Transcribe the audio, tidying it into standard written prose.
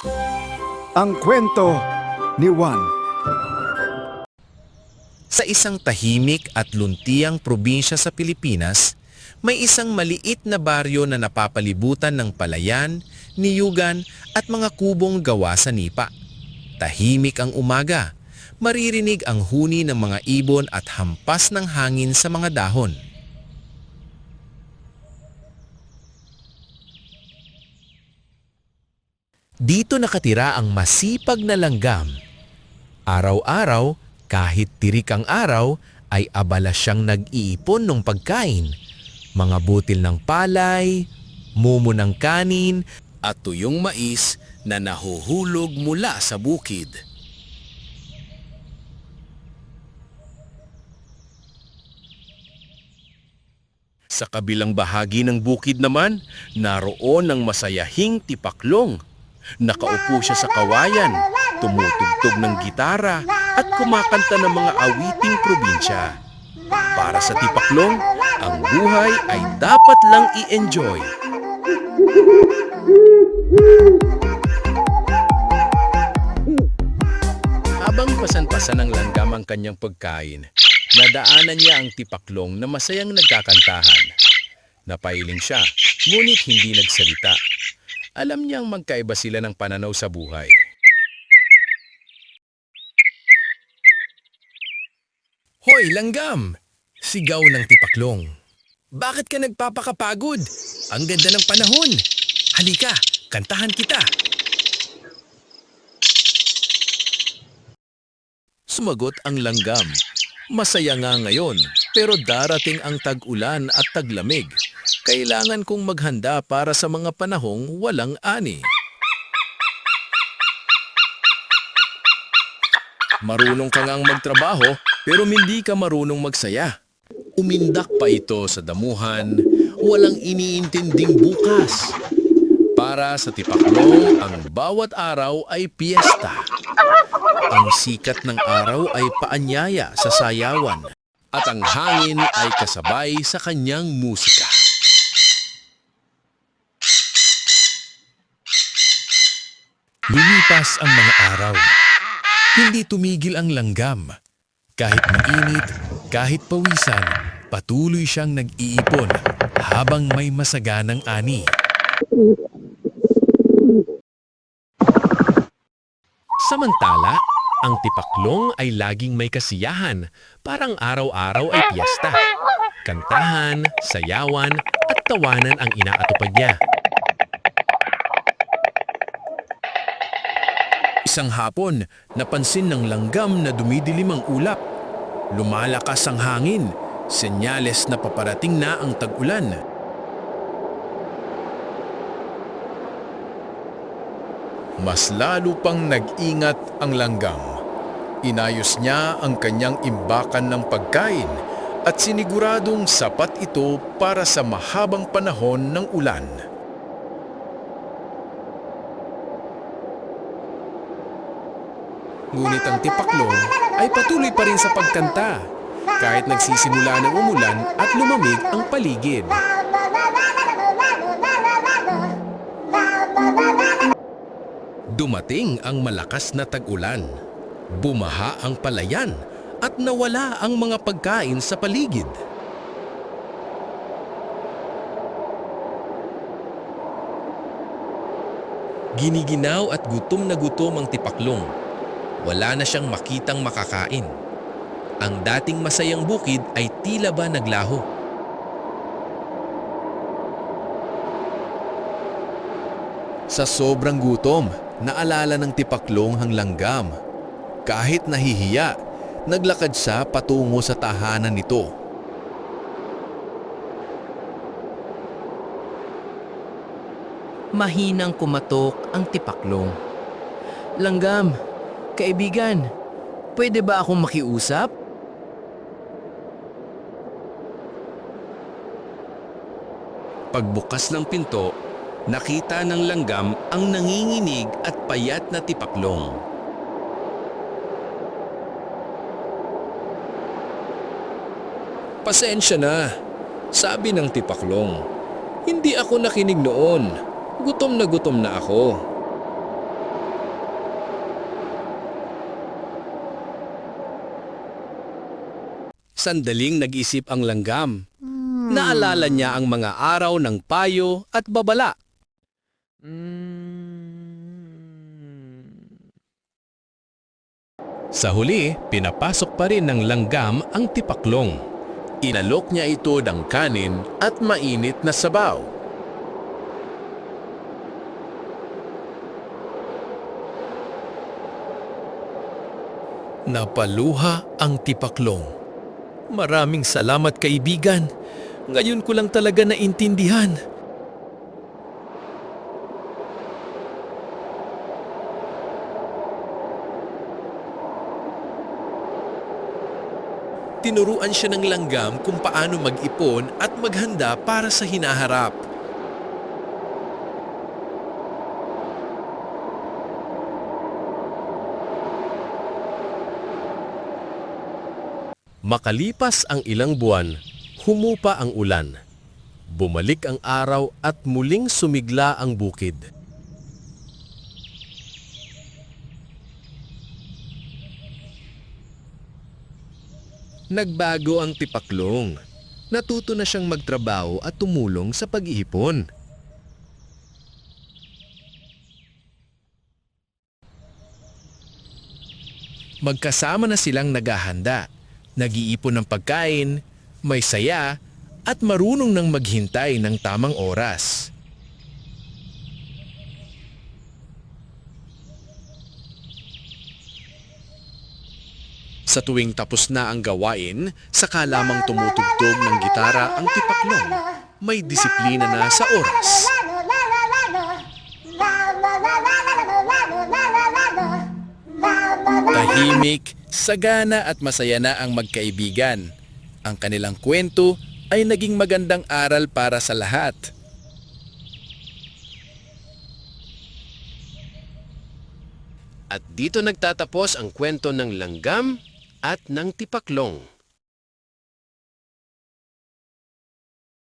Ang kwento ni Juan. Sa isang tahimik at luntiang probinsya sa Pilipinas, may isang maliit na baryo na napapalibutan ng palayan, niyugan at mga kubong gawa sa nipa. Tahimik ang umaga, maririnig ang huni ng mga ibon at hampas ng hangin sa mga dahon. Dito nakatira ang masipag na langgam. Araw-araw, kahit tirik ang araw, ay abala siyang nag-iipon ng pagkain. Mga butil ng palay, mumo ng kanin, at tuyong mais na nahuhulog mula sa bukid. Sa kabilang bahagi ng bukid naman, naroon ang masayahing tipaklong. Nakaupo siya sa kawayan, tumutugtog ng gitara at kumakanta ng mga awiting probinsya. Para sa tipaklong, ang buhay ay dapat lang i-enjoy. Habang pasan-pasan ng langgam ang kanyang pagkain, nadaanan niya ang tipaklong na masayang nagkakantahan. Napailing siya, ngunit hindi nagsalita. Alam niyang magkaiba sila ng pananaw sa buhay. Hoy, langgam! Sigaw ng tipaklong. Bakit ka nagpapakapagod? Ang ganda ng panahon. Halika, kantahan kita. Sumagot ang langgam. Masaya nga ngayon, pero darating ang tag-ulan at taglamig. Kailangan kong maghanda para sa mga panahong walang ani. Marunong ka ngang magtrabaho, pero hindi ka marunong magsaya. Umindak pa ito sa damuhan, walang iniintinding bukas. Para sa tipaklong, ang bawat araw ay piyesta. Ang sikat ng araw ay paanyaya sa sayawan, at ang hangin ay kasabay sa kanyang musika. Lumipas ang mga araw. Hindi tumigil ang langgam. Kahit mainit, kahit pawisan, patuloy siyang nag-iipon habang may masaganang ani. Samantala, ang tipaklong ay laging may kasiyahan, parang araw-araw ay piyesta. Kantahan, sayawan at tawanan ang inaatupag niya. Isang hapon, napansin ng langgam na dumidilim ang ulap. Lumalakas ang hangin, senyales na paparating na ang tag-ulan. Mas lalo pang nag-ingat ang langgam. Inayos niya ang kanyang imbakan ng pagkain at siniguradong sapat ito para sa mahabang panahon ng ulan. Ngunit ang tipaklong ay patuloy pa rin sa pagkanta kahit nagsisimula ng umulan at lumamig ang paligid. Dumating ang malakas na tag-ulan. Bumaha ang palayan at nawala ang mga pagkain sa paligid. Giniginaw at gutom na gutom ang tipaklong. Wala na siyang makitang makakain. Ang dating masayang bukid ay tila ba naglaho. Sa sobrang gutom, naalala ng tipaklong ang langgam. Kahit nahihiya, naglakad siya patungo sa tahanan nito. Mahinang kumatok ang tipaklong. Langgam, kaibigan, pwede ba akong makiusap? Pagbukas ng pinto, nakita ng langgam ang nanginginig at payat na tipaklong. Pasensya na, sabi ng tipaklong. Hindi ako nakinig noon. Gutom na ako. Sandaling nag-isip ang langgam. Naalala niya ang mga araw ng payo at babala. Sa huli, pinapasok pa rin ng langgam ang tipaklong. Inalok niya ito ng kanin at mainit na sabaw. Napaluha ang tipaklong. Maraming salamat, kaibigan. Ngayon ko lang talaga naintindihan. Tinuruan siya ng langgam kung paano mag-ipon at maghanda para sa hinaharap. Makalipas ang ilang buwan, humupa ang ulan. Bumalik ang araw at muling sumigla ang bukid. Nagbago ang tipaklong. Natuto na siyang magtrabaho at tumulong sa pag-iipon. Magkasama na silang naghahanda, nag-iipon ng pagkain, may saya, at marunong nang maghintay ng tamang oras. Sa tuwing tapos na ang gawain, saka lamang tumutugtog ng gitara ang tipaklong. May disiplina na sa oras. Tahimik, sagana at masaya na ang magkaibigan. Ang kanilang kwento ay naging magandang aral para sa lahat. At dito nagtatapos ang kwento ng langgam at ng tipaklong.